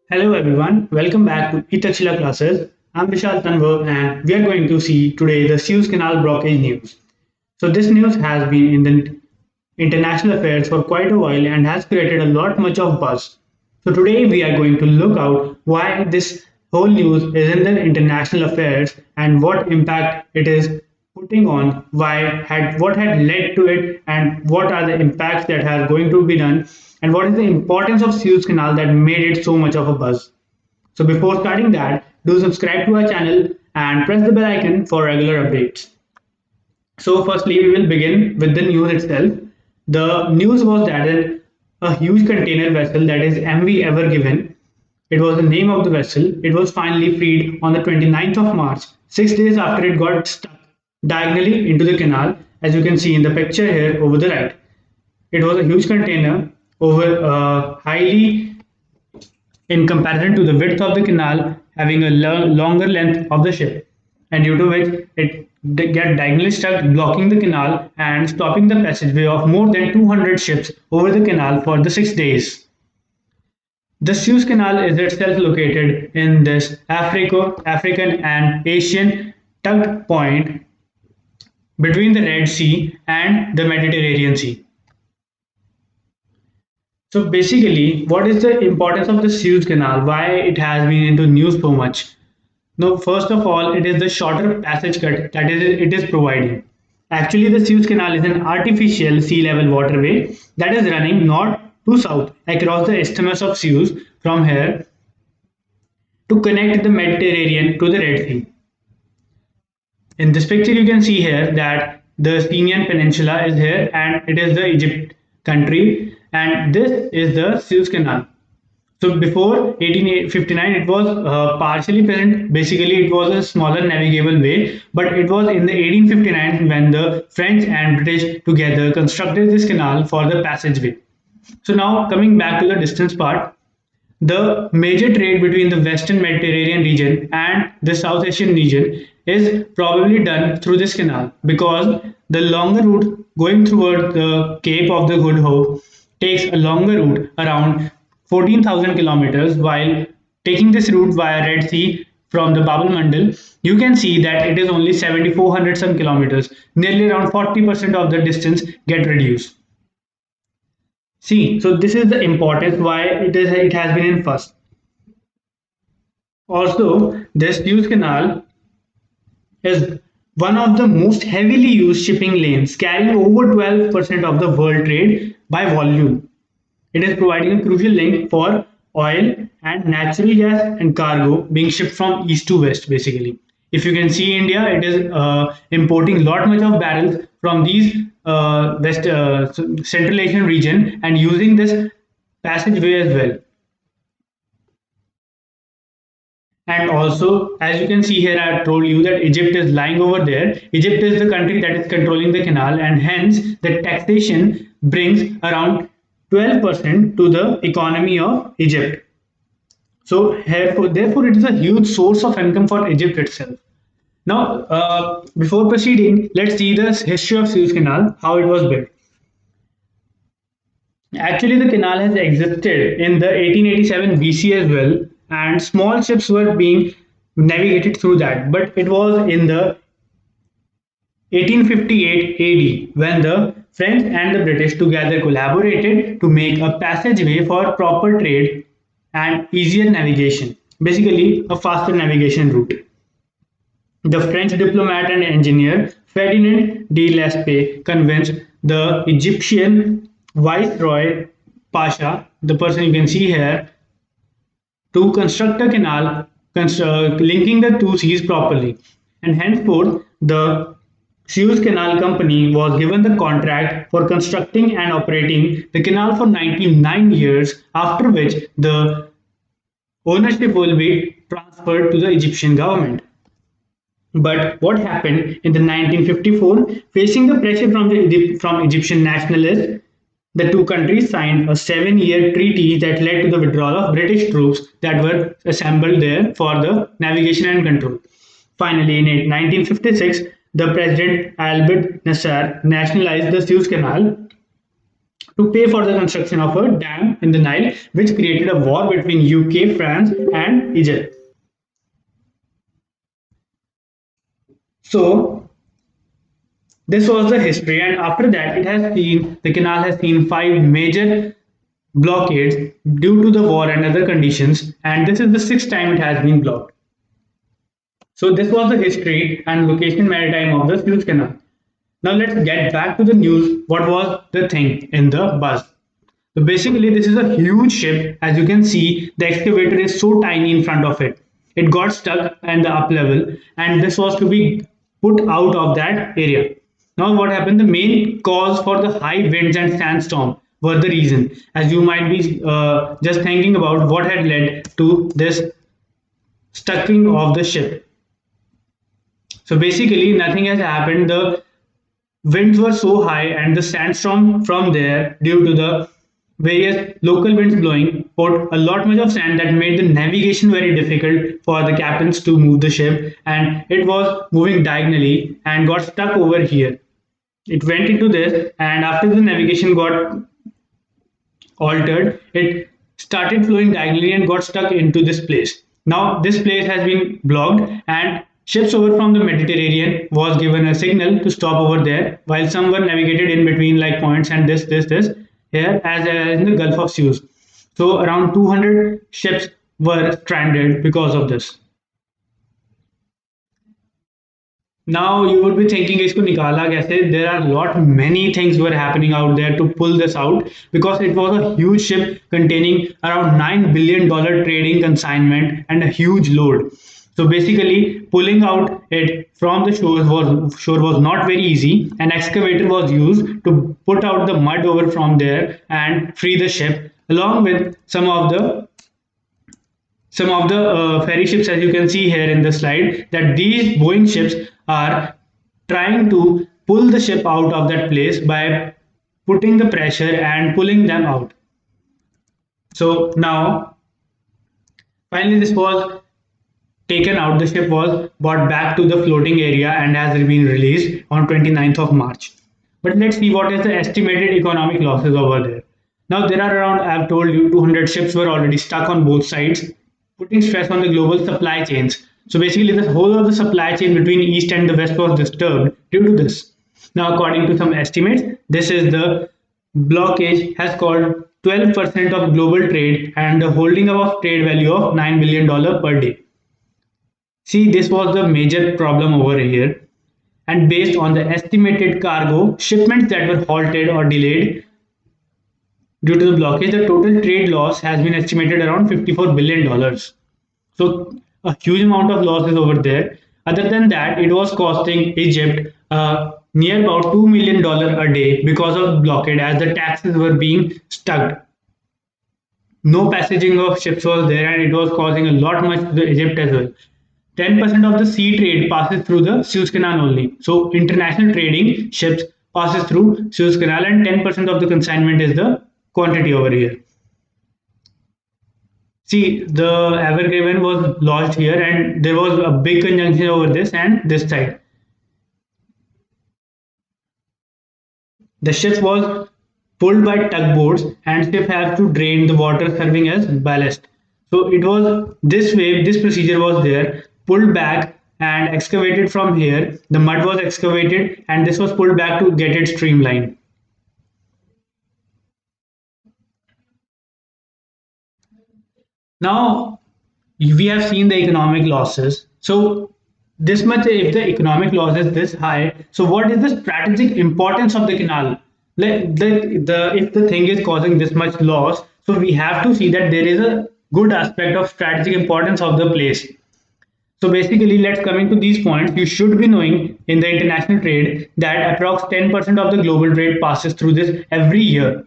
Hello everyone, welcome back to Takshila Classes. I'm Vishal Tanwar and we are going to see today the Suez Canal Blockage news. So this news has been in the international affairs for quite a while and has created a lot much of buzz. So today we are going to look out why this whole news is in the international affairs and what impact it is putting on, what had led to it, and what are the impacts that are going to be done, and what is the importance of Suez Canal that made it so much of a buzz. So before starting that, do subscribe to our channel and press the bell icon for regular updates. So firstly, we will begin with the news itself. The news was that a huge container vessel, that is MV Ever Given, it was the name of the vessel. It was finally freed on the 29th of March, 6 days after it got stuck diagonally into the canal, as you can see in the picture here over the right. It was a huge container over highly in comparison to the width of the canal, having a longer length of the ship, and due to which it get diagonally stuck, blocking the canal and stopping the passageway of more than 200 ships over the canal for the 6 days. The Suez Canal is itself located in this African and Asian tucked point between the Red Sea and the Mediterranean Sea. So basically, what is the importance of the Suez Canal? Why it has been into news so much? Now, first of all, it is the shorter passage cut that it is providing. Actually, the Suez Canal is an artificial sea level waterway that is running north to south across the isthmus of Suez from here to connect the Mediterranean to the Red Sea. In this picture, you can see here that the Sinai Peninsula is here and it is the Egypt country, and this is the Suez Canal. So before 1859, it was partially present. Basically, it was a smaller navigable way, but it was in the 1859 when the French and British together constructed this canal for the passageway. So now coming back to the distance part, the major trade between the Western Mediterranean region and the South Asian region is probably done through this canal, because the longer route going toward the Cape of the Good Hope takes a longer route around 14,000 kilometers, while taking this route via Red Sea from the Bab el Mandeb, you can see that it is only 7,400 some kilometers, nearly around 40% of the distance get reduced. See, so this is the importance why it has been in first. Also, this Suez Canal is one of the most heavily used shipping lanes, carrying over 12% of the world trade by volume. It is providing a crucial link for oil and natural gas and cargo being shipped from east to west, basically. If you can see India, it is importing lot much of barrels from these west Central Asian region and using this passageway as well. And also, as you can see here, I told you that Egypt is lying over there. Egypt is the country that is controlling the canal, and hence the taxation brings around 12% to the economy of Egypt. So, therefore, it is a huge source of income for Egypt itself. Now, before proceeding, let's see the history of Suez Canal, how it was built. Actually, the canal has existed in the 1887 BC as well, and small ships were being navigated through that. But it was in the 1858 AD when the French and the British together collaborated to make a passageway for proper trade and easier navigation, basically a faster navigation route. The French diplomat and engineer Ferdinand de Lesseps convinced the Egyptian Viceroy Pasha, the person you can see here, to construct a canal linking the two seas properly. And henceforth, the Suez Canal Company was given the contract for constructing and operating the canal for 99 years, after which the ownership will be transferred to the Egyptian government. But what happened in the 1954, facing the pressure from Egyptian nationalists, the two countries signed a 7-year treaty that led to the withdrawal of British troops that were assembled there for the navigation and control. Finally, in 1956, the President Albert Nasser nationalized the Suez Canal to pay for the construction of a dam in the Nile, which created a war between UK, France, and Egypt. So this was the history, and after that, the canal has seen five major blockades due to the war and other conditions, and this is the sixth time it has been blocked. So this was the history and location maritime of the Suez Canal. Now let's get back to the news. What was the thing in the bus? So basically, this is a huge ship. As you can see, the excavator is so tiny in front of it. It got stuck in the up level, and this was to be put out of that area. Now, what happened? The main cause for the high winds and sandstorm were the reason. As you might be just thinking about what had led to this stucking of the ship. So basically, nothing has happened. The winds were so high, and the sandstorm from there, due to the various local winds blowing, put a lot much of sand that made the navigation very difficult for the captains to move the ship, and it was moving diagonally and got stuck over here. It went into this, and after the navigation got altered, it started flowing diagonally and got stuck into this place. Now this place has been blocked, and ships over from the Mediterranean was given a signal to stop over there, while some were navigated in between like points and this here as in the Gulf of Suez. So around 200 ships were stranded because of this. Now you would be thinking इसको निकाला कैसे? There are lot many things were happening out there to pull this out, because it was a huge ship containing around $9 billion trading consignment and a huge load. So basically, pulling out it from the shore was not very easy. An excavator was used to put out the mud over from there and free the ship, along with some of the ferry ships, as you can see here in the slide, that these Boeing ships are trying to pull the ship out of that place by putting the pressure and pulling them out. So now, finally, this was taken out. The ship was brought back to the floating area and has been released on 29th of March. But let's see what is the estimated economic losses over there. Now there are around, I've told you, 200 ships were already stuck on both sides, putting stress on the global supply chains. So basically, the whole of the supply chain between East and the West was disturbed due to this. Now, according to some estimates, this is the blockage has caused 12% of global trade and the holding up of trade value of $9 billion per day. See, this was the major problem over here. And based on the estimated cargo, shipments that were halted or delayed due to the blockage, the total trade loss has been estimated around $54 billion. So a huge amount of loss is over there. Other than that, it was costing Egypt near about $2 million a day because of blockade, as the taxes were being stuck. No passaging of ships was there, and it was causing a lot much to the Egypt as well. 10% of the sea trade passes through the Suez Canal only. So international trading ships passes through Suez Canal, and 10% of the consignment is the quantity over here. See, the Evergraven was lodged here, and there was a big conjunction over this and this side. The ship was pulled by tugboats, and ship have to drain the water serving as ballast. So it was this way, this procedure was there, pulled back and excavated from here. The mud was excavated, and this was pulled back to get it streamlined. Now we have seen the economic losses. So this much, if the economic loss is this high, so what is the strategic importance of the canal? If the thing is causing this much loss, so we have to see that there is a good aspect of strategic importance of the place. So basically, let's come into these points. You should be knowing in the international trade that approx 10% of the global trade passes through this every year.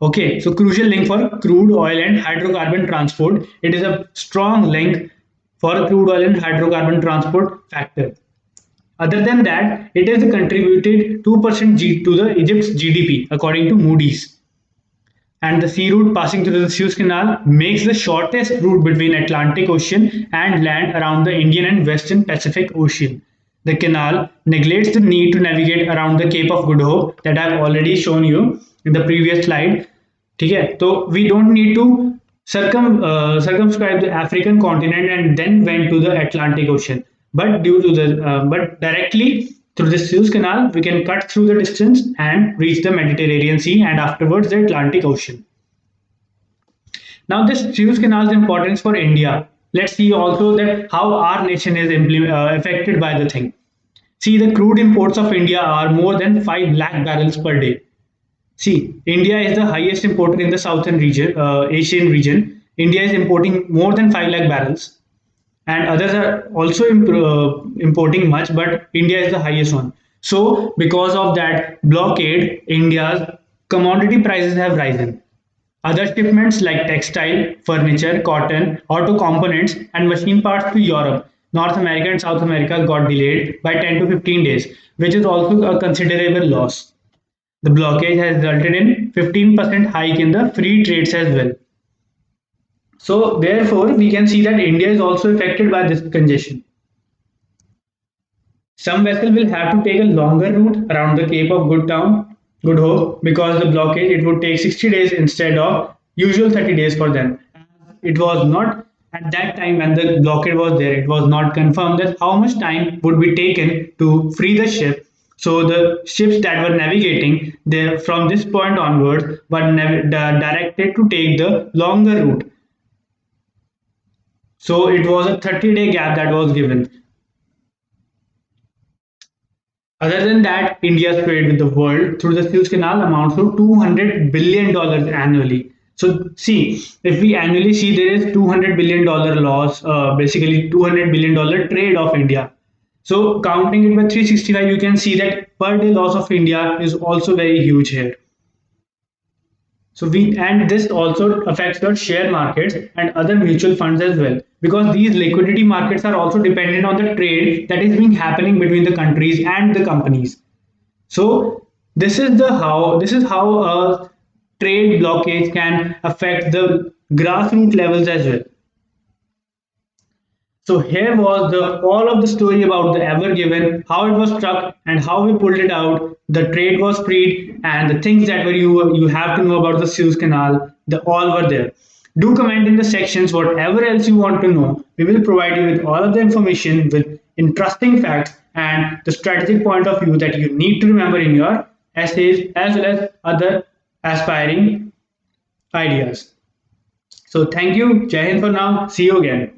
Okay, so crucial link for crude oil and hydrocarbon transport. It is a strong link for crude oil and hydrocarbon transport factor. Other than that, it has contributed 2% to the Egypt's GDP according to Moody's. And the sea route passing through the Suez Canal makes the shortest route between Atlantic Ocean and land around the Indian and Western Pacific Ocean. The canal neglects the need to navigate around the Cape of Good Hope that I've already shown you, in the previous slide. Okay, so we don't need to circumscribe the African continent and then went to the Atlantic Ocean. But due to the but directly through the Suez Canal, we can cut through the distance and reach the Mediterranean Sea and afterwards the Atlantic Ocean. Now, this Suez Canal's importance for India. Let's see also that how our nation is affected by the thing. See, the crude imports of India are more than 5 lakh barrels per day. See, India is the highest importer in the southern region, Asian region. India is importing more than 5 lakh barrels, and others are also importing much, but India is the highest one. So, because of that blockade, India's commodity prices have risen. Other shipments like textile, furniture, cotton, auto components, and machine parts to Europe, North America, and South America got delayed by 10 to 15 days, which is also a considerable loss. The blockage has resulted in 15% hike in the free trades as well. So, therefore, we can see that India is also affected by this congestion. Some vessels will have to take a longer route around the Cape of Good Hope, because the blockage it would take 60 days instead of usual 30 days for them. It was not at that time when the blockade was there, it was not confirmed that how much time would be taken to free the ship. So the ships that were navigating there from this point onwards were directed to take the longer route. So it was a 30-day gap that was given. Other than that, India's trade with the world through the Suez Canal amounts to $200 billion annually. So, see, if we annually see there is $200 billion loss, basically $200 billion trade of India. So, counting it by 365, you can see that per day loss of India is also very huge here. So we and this also affects your share markets and other mutual funds as well, because these liquidity markets are also dependent on the trade that is being happening between the countries and the companies. So this is how a trade blockage can affect the grassroots levels as well. So here was the all of the story about the Ever Given, how it was struck and how we pulled it out. The trade was freed and the things that were you have to know about the Suez Canal. The all were there. Do comment in the sections whatever else you want to know. We will provide you with all of the information with interesting facts and the strategic point of view that you need to remember in your essays as well as other aspiring ideas. So thank you. Jai Hind for now. See you again.